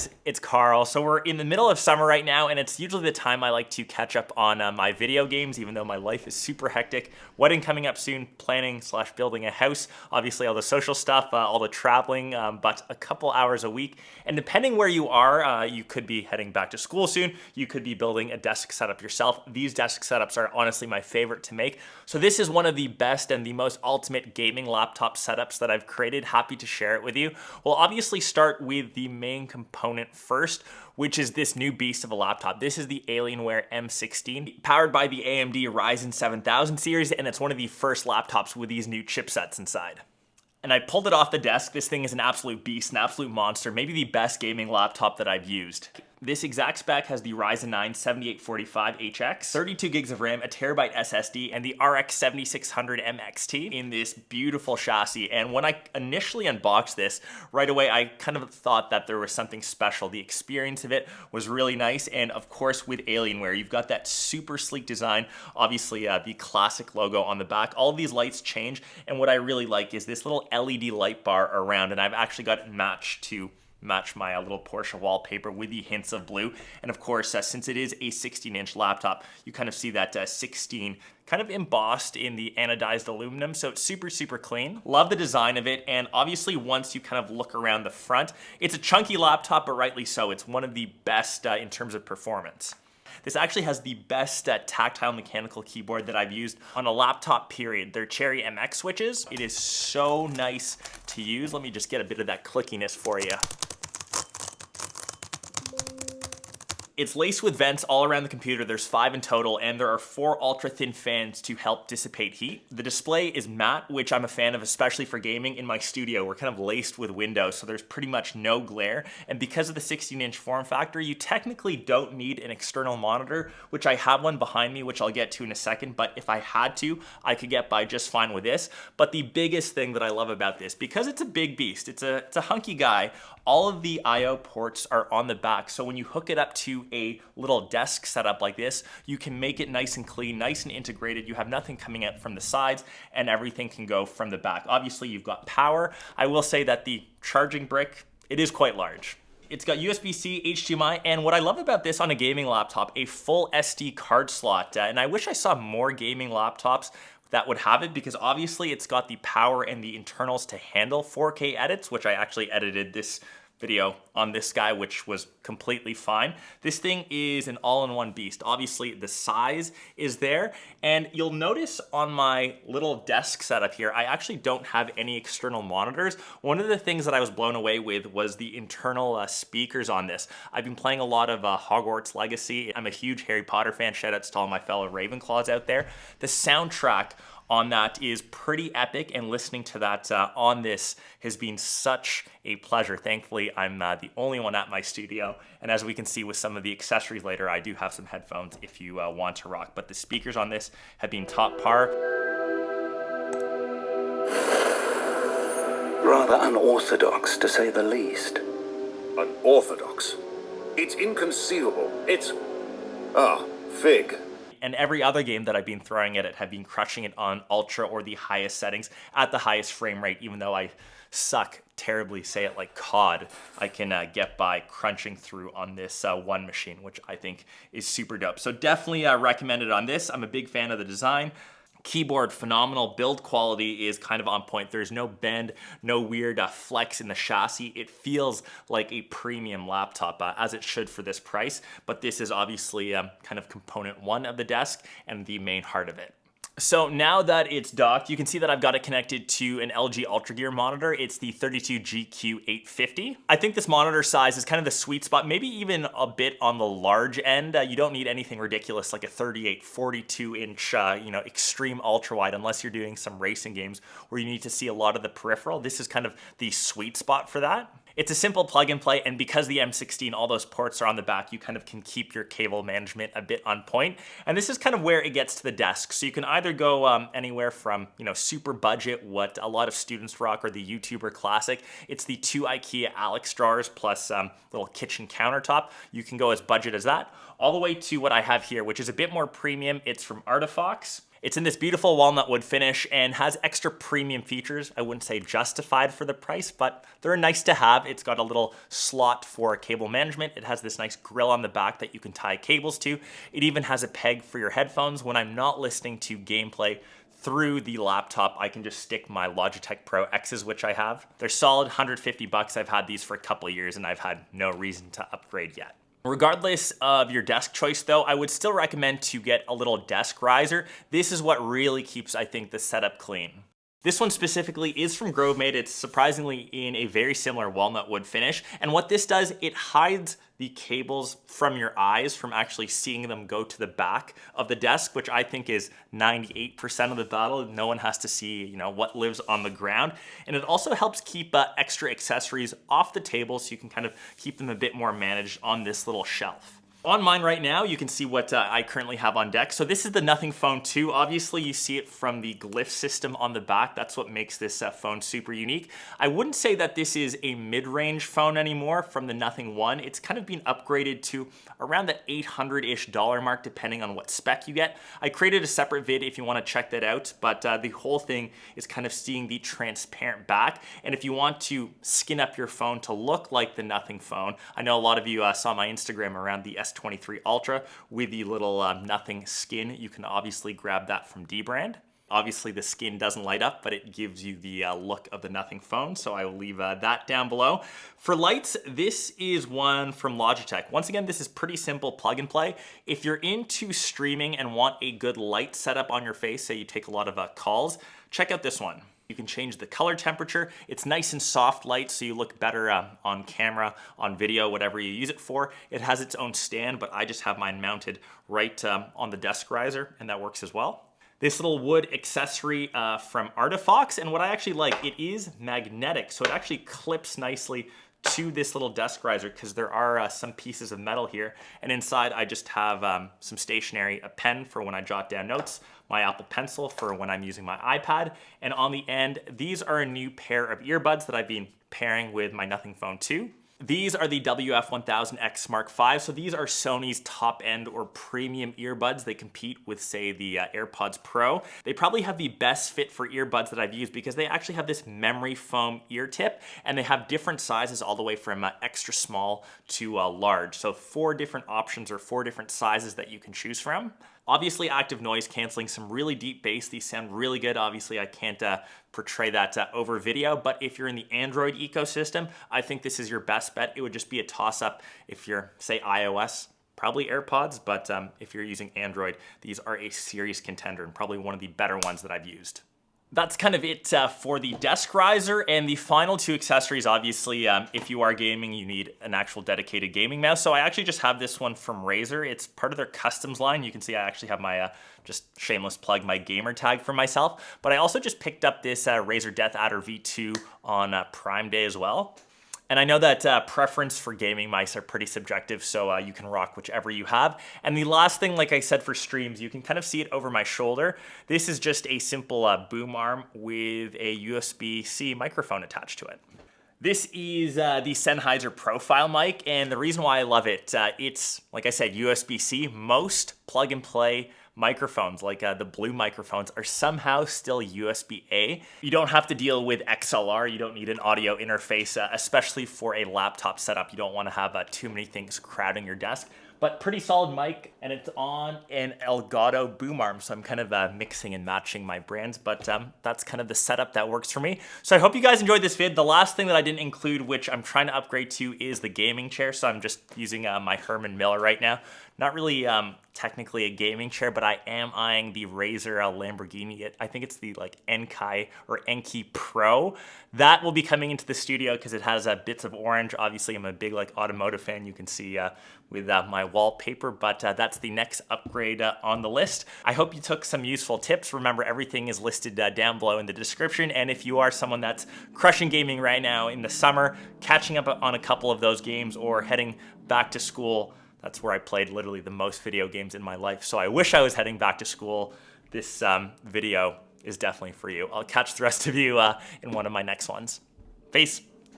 guys, it's Karl. So we're in the middle of summer right now, and it's usually the time I like to catch up on my video games, even though my life is super hectic. Wedding coming up soon, planning / building a house, obviously all the social stuff, all the traveling, but a couple hours a week. And depending where you are, you could be heading back to school soon. You could be building a desk setup yourself. These desk setups are honestly my favorite to make. So this is one of the best and the most ultimate gaming laptop setups that I've created. Happy to share it with you. We'll obviously start with the main component first, which is this new beast of a laptop. This is the Alienware M16, powered by the AMD Ryzen 7000 series, and it's one of the first laptops with these new chipsets inside. And I pulled it off the desk. This thing is an absolute beast, an absolute monster, maybe the best gaming laptop that I've used. This exact spec has the Ryzen 9 7845HX, 32 gigs of RAM, a terabyte SSD, and the RX 7600 MXT in this beautiful chassis. And when I initially unboxed this, right away I kind of thought that there was something special. The experience of it was really nice, and of course with Alienware, you've got that super sleek design, obviously the classic logo on the back. All of these lights change, and what I really like is this little LED light bar around, and I've actually got it matched to match my little Porsche wallpaper with the hints of blue. And of course, since it is a 16-inch laptop, you kind of see that 16 kind of embossed in the anodized aluminum, so it's super, super clean. Love the design of it, and obviously once you kind of look around the front, it's a chunky laptop, but rightly so. It's one of the best in terms of performance. This actually has the best tactile mechanical keyboard that I've used on a laptop, period. They're Cherry MX switches. It is so nice to use. Let me just get a bit of that clickiness for you. It's laced with vents all around the computer. There's 5 in total, and there are 4 ultra-thin fans to help dissipate heat. The display is matte, which I'm a fan of, especially for gaming. In my studio, we're kind of laced with windows, so there's pretty much no glare. And because of the 16-inch form factor, you technically don't need an external monitor, which I have one behind me, which I'll get to in a second. But if I had to, I could get by just fine with this. But the biggest thing that I love about this, because it's a big beast, it's a hunky guy, all of the I/O ports are on the back. So when you hook it up to a little desk setup like this, you can make it nice and clean, nice and integrated. You have nothing coming out from the sides, and everything can go from the back. Obviously, you've got power. I will say that the charging brick, it is quite large. It's got USB-C, HDMI, and what I love about this on a gaming laptop, a full SD card slot. And I wish I saw more gaming laptops that would have it, because obviously it's got the power and the internals to handle 4K edits, which I actually edited this video on this guy, which was completely fine. This thing is an all-in-one beast. Obviously the size is there, and you'll notice on my little desk setup here, I actually don't have any external monitors. One of the things that I was blown away with was the internal speakers on this. I've been playing a lot of Hogwarts Legacy. I'm a huge Harry Potter fan. Shout outs to all my fellow Ravenclaws out there. The soundtrack on that is pretty epic, and listening to that on this has been such a pleasure. Thankfully, I'm the only one at my studio, and as we can see with some of the accessories later, I do have some headphones if you want to rock, but the speakers on this have been top par. Rather unorthodox, to say the least. Unorthodox? It's inconceivable. It's... fig. And every other game that I've been throwing at it have been crushing it on ultra or the highest settings at the highest frame rate. Even though I suck terribly, say it like COD, I can get by crunching through on this one machine, which I think is super dope. So definitely recommend it on this. I'm a big fan of the design. Keyboard, phenomenal. Build quality is kind of on point. There's no bend, no weird flex in the chassis. It feels like a premium laptop, as it should for this price. But this is obviously kind of component one of the desk and the main heart of it. So now that it's docked, you can see that I've got it connected to an LG Ultra Gear monitor. It's the 32GQ850. I think this monitor size is kind of the sweet spot, maybe even a bit on the large end. You don't need anything ridiculous like a 38, 42-inch, extreme ultra wide, unless you're doing some racing games where you need to see a lot of the peripheral. This is kind of the sweet spot for that. It's a simple plug and play, and because the M16, all those ports are on the back, you kind of can keep your cable management a bit on point. And this is kind of where it gets to the desk. So you can either go anywhere from, super budget, what a lot of students rock, or the YouTuber classic. It's the 2 IKEA Alex drawers plus little kitchen countertop. You can go as budget as that, all the way to what I have here, which is a bit more premium. It's from Artifox. It's in this beautiful walnut wood finish and has extra premium features. I wouldn't say justified for the price, but they're nice to have. It's got a little slot for cable management. It has this nice grill on the back that you can tie cables to. It even has a peg for your headphones. When I'm not listening to gameplay through the laptop, I can just stick my Logitech Pro X's, which I have. They're solid, 150 bucks. I've had these for a couple of years and I've had no reason to upgrade yet. Regardless of your desk choice though, I would still recommend to get a little desk riser. This is what really keeps, I think, the setup clean. This one specifically is from GroveMade. It's surprisingly in a very similar walnut wood finish. And what this does, it hides the cables from your eyes from actually seeing them go to the back of the desk, which I think is 98% of the battle. No one has to see, what lives on the ground. And it also helps keep extra accessories off the table so you can kind of keep them a bit more managed on this little shelf. On mine right now, you can see what I currently have on deck. So this is the Nothing Phone 2. Obviously, you see it from the glyph system on the back. That's what makes this phone super unique. I wouldn't say that this is a mid-range phone anymore from the Nothing 1. It's kind of been upgraded to around the $800-ish mark, depending on what spec you get. I created a separate vid if you want to check that out, but the whole thing is kind of seeing the transparent back. And if you want to skin up your phone to look like the Nothing Phone, I know a lot of you saw my Instagram around the S23 Ultra with the little Nothing skin. You can obviously grab that from dbrand. Obviously the skin doesn't light up, but it gives you the look of the Nothing Phone, so I will leave that down below. For lights, this is one from Logitech. Once again, this is pretty simple plug and play. If you're into streaming and want a good light setup on your face, say you take a lot of calls, check out this one. You can change the color temperature. It's nice and soft light, so you look better on camera, on video, whatever you use it for. It has its own stand, but I just have mine mounted right on the desk riser, and that works as well. This little wood accessory from Artifox, and what I actually like, it is magnetic, so it actually clips nicely to this little desk riser because there are some pieces of metal here, and inside I just have some stationery, a pen for when I jot down notes, my Apple Pencil for when I'm using my iPad, and on the end, these are a new pair of earbuds that I've been pairing with my Nothing Phone 2. These are the WF-1000X Mark V, so these are Sony's top-end or premium earbuds. They compete with, say, the AirPods Pro. They probably have the best fit for earbuds that I've used because they actually have this memory foam ear tip, and they have different sizes all the way from extra small to large. So 4 different options or 4 different sizes that you can choose from. Obviously active noise canceling, some really deep bass. These sound really good. Obviously I can't portray that over video, but if you're in the Android ecosystem, I think this is your best bet. It would just be a toss up if you're, say, iOS, probably AirPods, but if you're using Android, these are a serious contender and probably one of the better ones that I've used. That's kind of it for the desk riser, and the final 2 accessories, obviously, if you are gaming, you need an actual dedicated gaming mouse. So I actually just have this one from Razer. It's part of their customs line. You can see I actually have my, just shameless plug, my gamer tag for myself. But I also just picked up this Razer Death Adder V2 on Prime Day as well. And I know that preference for gaming mice are pretty subjective, so you can rock whichever you have. And the last thing, like I said, for streams, you can kind of see it over my shoulder. This is just a simple boom arm with a USB-C microphone attached to it. This is the Sennheiser profile mic, and the reason why I love it, it's, like I said, USB-C. Most plug-and-play microphones, like the blue microphones, are somehow still USB-A. You don't have to deal with XLR. You don't need an audio interface, especially for a laptop setup. You don't want to have too many things crowding your desk. But pretty solid mic, and it's on an Elgato boom arm, so I'm kind of mixing and matching my brands, but that's kind of the setup that works for me. So I hope you guys enjoyed this vid. The last thing that I didn't include, which I'm trying to upgrade to, is the gaming chair, so I'm just using my Herman Miller right now. Not really technically a gaming chair, but I am eyeing the Razer Lamborghini. I think it's the Enki Pro. That will be coming into the studio because it has bits of orange. Obviously, I'm a big automotive fan. You can see with my wallpaper, but that's the next upgrade on the list. I hope you took some useful tips. Remember, everything is listed down below in the description. And if you are someone that's crushing gaming right now in the summer, catching up on a couple of those games, or heading back to school, that's where I played literally the most video games in my life. So I wish I was heading back to school. This video is definitely for you. I'll catch the rest of you in one of my next ones. Peace.